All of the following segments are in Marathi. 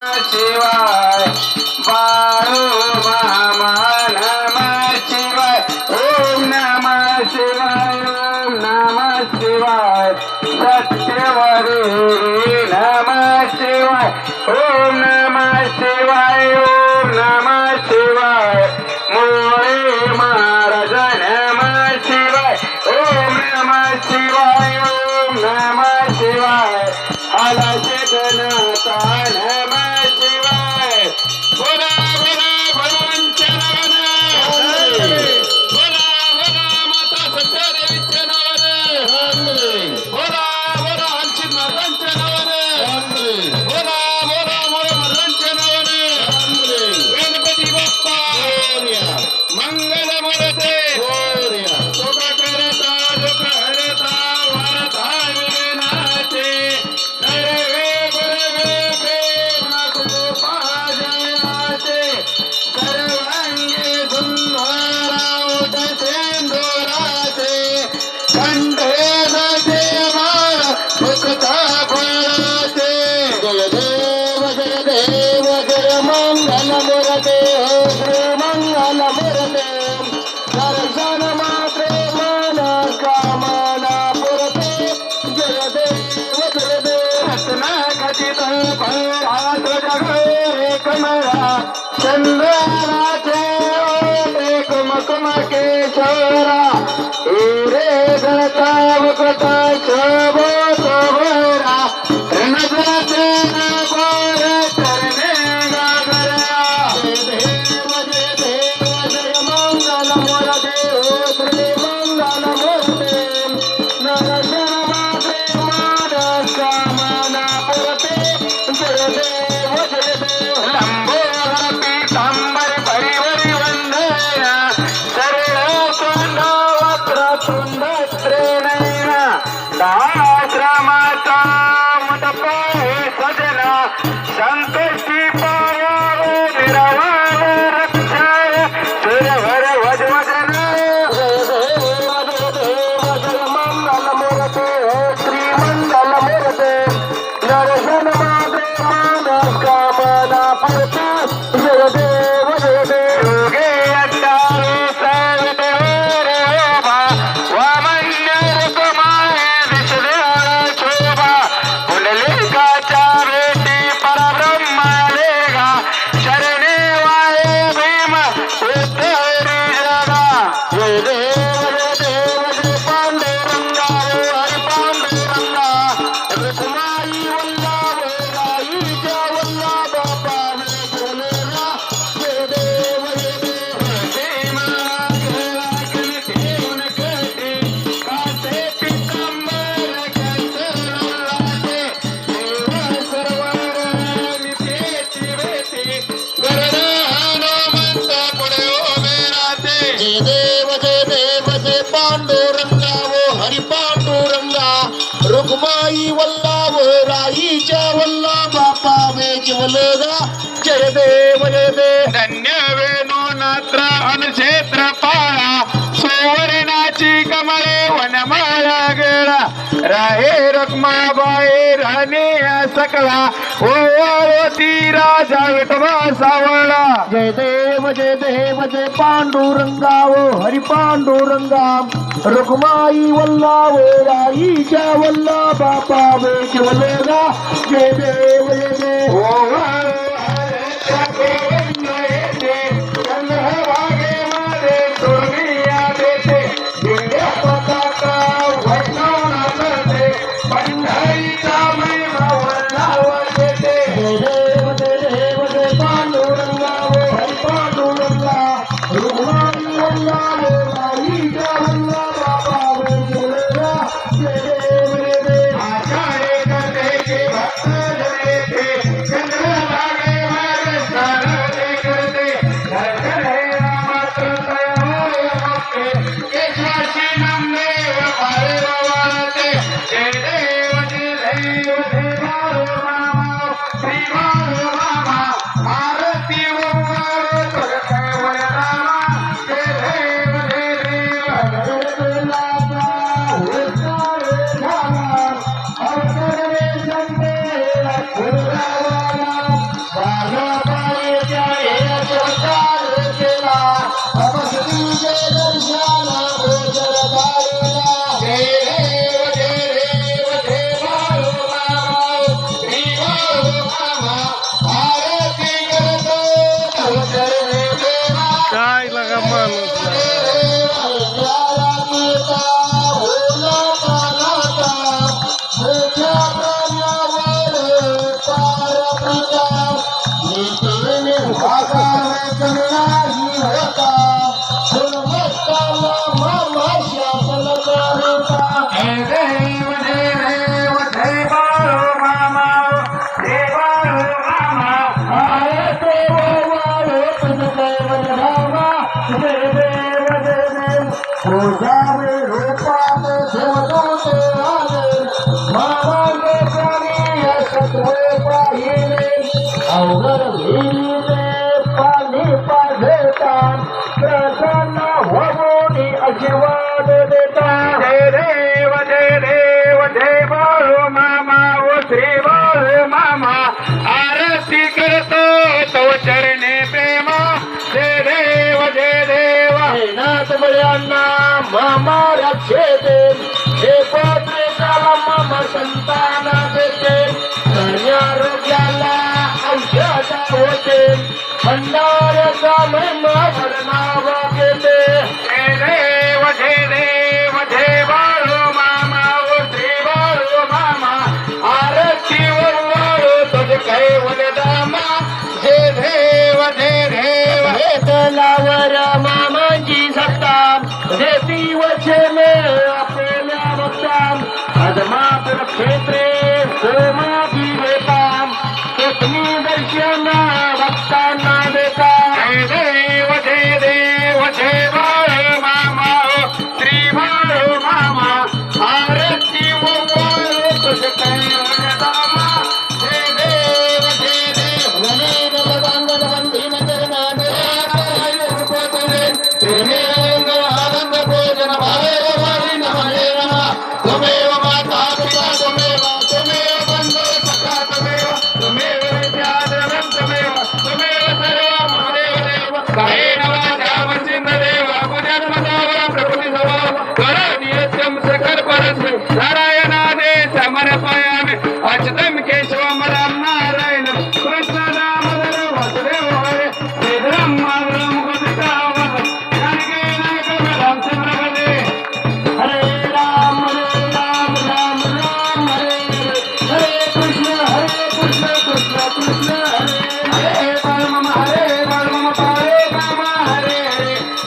शिवाय बाळू मामा नमः शिवाय ओम नमः शिवाय ओम नमः शिवाय सत्यवरे नमः शिवाय ओम नमः शिवाय ओम नमः शिवाय मोरे महाराज नमः शिवाय ओम नमः शिवाय ओम नमः शिवाय आला जगन्नाथा नमः शिवाय बोला बोला भगवंत बोला बोला माता सत्यदेवीच्या नावाने बोला बोला अंचित महाराजांच्या नावाने बोला बोला मोरे महाराजांच्या नावाने गणपती बाप्पा मंगल मूर्ती सुख करता दुःख हरता वारता विघ्नाचे सर्वे गुरवे प्रेम कृपाजयाचे सर्वांगी सुंदरावत सेंदुराचे कंठे देवा भक्ता फळाचे जय देव जय मंगल मूर्ते श्री मंगल मूर्ते दर्शन मात्रे मन कामना पुरते जय देव रत्न खचित फळात जग कमला चंद्राचे एक मकम केशरा हिरे गणता वकता शोभो शोभरा रणजाते नकोर करणे गागरा जय देव जय मंगल मूर्ते श्री मंगल मूर्ते नरशन मात्रे मानस कामना पुरते जय देव लंबोदर पीतांबर परिवरी वंदना सरळ तोंड वक्रतुंड श्रेणैन दाश्रमाचा मंडप सजना संकष्टी पायावे निरवावे रक्षाय सुरवर वजवदन जय मंगल मूर्ते श्री मंगल मूर्ते दर्शन मात्रे मानस कामना पुरते जय देव योगे अट्टावे सविते ओरोभा वामन्य ऋतुमाय विषदेव शोभा पुंडलिकाच्या भेटी परब्रह्मालेगा शरणे वाये भीम उद्धरी जगा जय देव जय पांडुरंगा हरी पांडुरंगा रखुमाई वल्लभ राईच्या वल्लभ बाबा बोलेगा जय देव प्रेम राखण ठेवून कटे काटे पितांबर कंचनाचे देव सर्वर नितेची भेटी गरडा हनुमंत पुढे उभे राहते जय देव जय पांडुरंगा हरी पांडुरंगा रुक्माई वल्लभ राईच्या वल्लभ बापा वेजवलगा जय देव धन्य वेणू नात्र अनुक्षेत्र पाळा सुवर्णाची कमळे वनमाळा गेला राहे रखमाबाई राणे सकला ओवाळती राजा विठोबा सावळा जय देव जय पांडुरंगा हरी पांडुरंगा रुक्माई वल्लभ राईच्या वल्लभ बापा वेजवलगा जय देव अवघड विहिरीले पाणी पाजता प्रसन्न होऊन आशीर्वाद देता जय देव जय बाळू मामा ओ श्री बाळू मामा आरती करतो तो चरणे प्रेमा जय देव नाथ बळ्यांना मामा रक्षेते हे पात्रे त्याला मामा संतान देते आरोग्याला औषध होते भंडाऱ्याचा महिमा नाव घेते जय देव बाळू मामा ओ श्री बाळू मामा आरती वळू तुझे कैवल दामा जय देव हे तलावर मामांची सत्ता देती वचन आपल्या भक्ता अदमापुर क्षेत्रे सोमाभी देताम कोकणी दर्शन भक्तांना देता जय देव जय बाळू मामा श्री बाळू मामा आरती वळू तुझे कैवल दामा जय देव नारायणादे समर्पयामि अच्युतं केशवं राम नारायण कृष्ण दामोदर वासुदेव हरे श्रीधरं माधवं गोविंदं जानकी नायकं रामचंद्र भजे हरे राम राम राम हरे हरे कृष्ण कृष्ण कृष्ण हरे परम हरे परम हरे राम हरे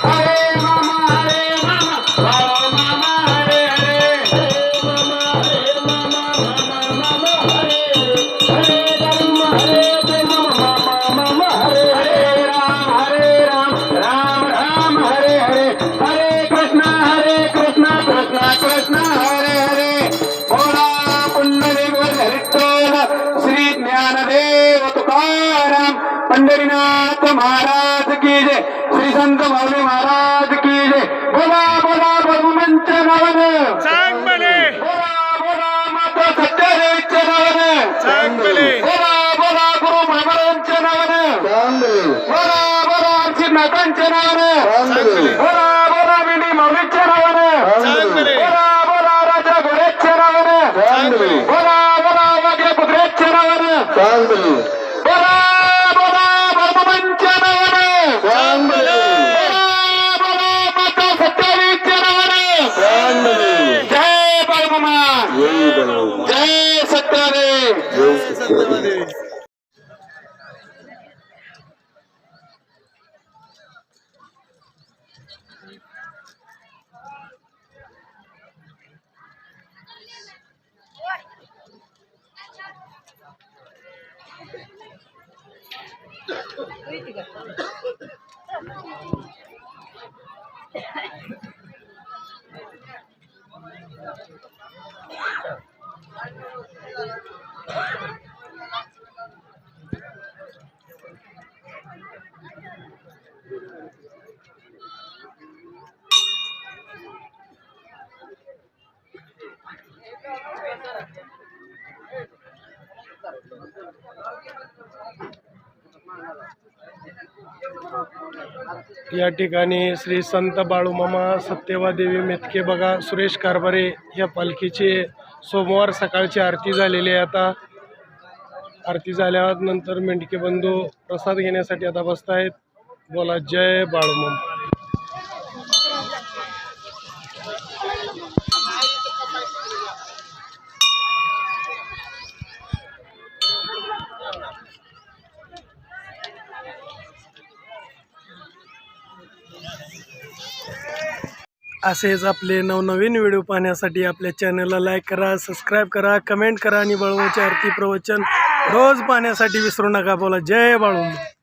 हरे राम हरे कृष्ण हरे हरे बोला पुंडलिक हरित्रोल श्री ज्ञानदेव तुकाराम पंढरीनाथ महाराज की जय श्री संत माऊली महाराज की जय बोला भगवंत नावानं सांग मले बोला माता सत्यादेवीच्या नावानं बोला गुरु महाराजांच्या नावानं बोला अर्चिनाथांच्या नावानं बोला विणी माऊलीच्या नावानं बोला राजा घोड्याच्या नावानं बोला वाघ्या कुत्र्याच्या नावानं बोला भगवंतच्या नावानं बोला माता सत्यादेवीच्या नावानं जय बाळूमामा जय सत्यादेव या ठिकाणी श्री संत बाळूमामा सत्यवादेवी मेतके बघा सुरेश कारभारे या पालखीचे सोमवार सकाळची आरती झालेली आहे। आता आरती झाल्यानंतर मेंढके बंधू प्रसाद घेण्यासाठी आता बसतायत। बोला जय बाळूमामा। असेच आपले नवनवीन व्हिडिओ पाहण्यासाठी आपल्या चॅनलला लाईक करा, सबस्क्राईब करा, कमेंट करा आणि बाळूमामाची आरती प्रवचन रोज पाहण्यासाठी विसरू नका। बोला जय बाळूमामा।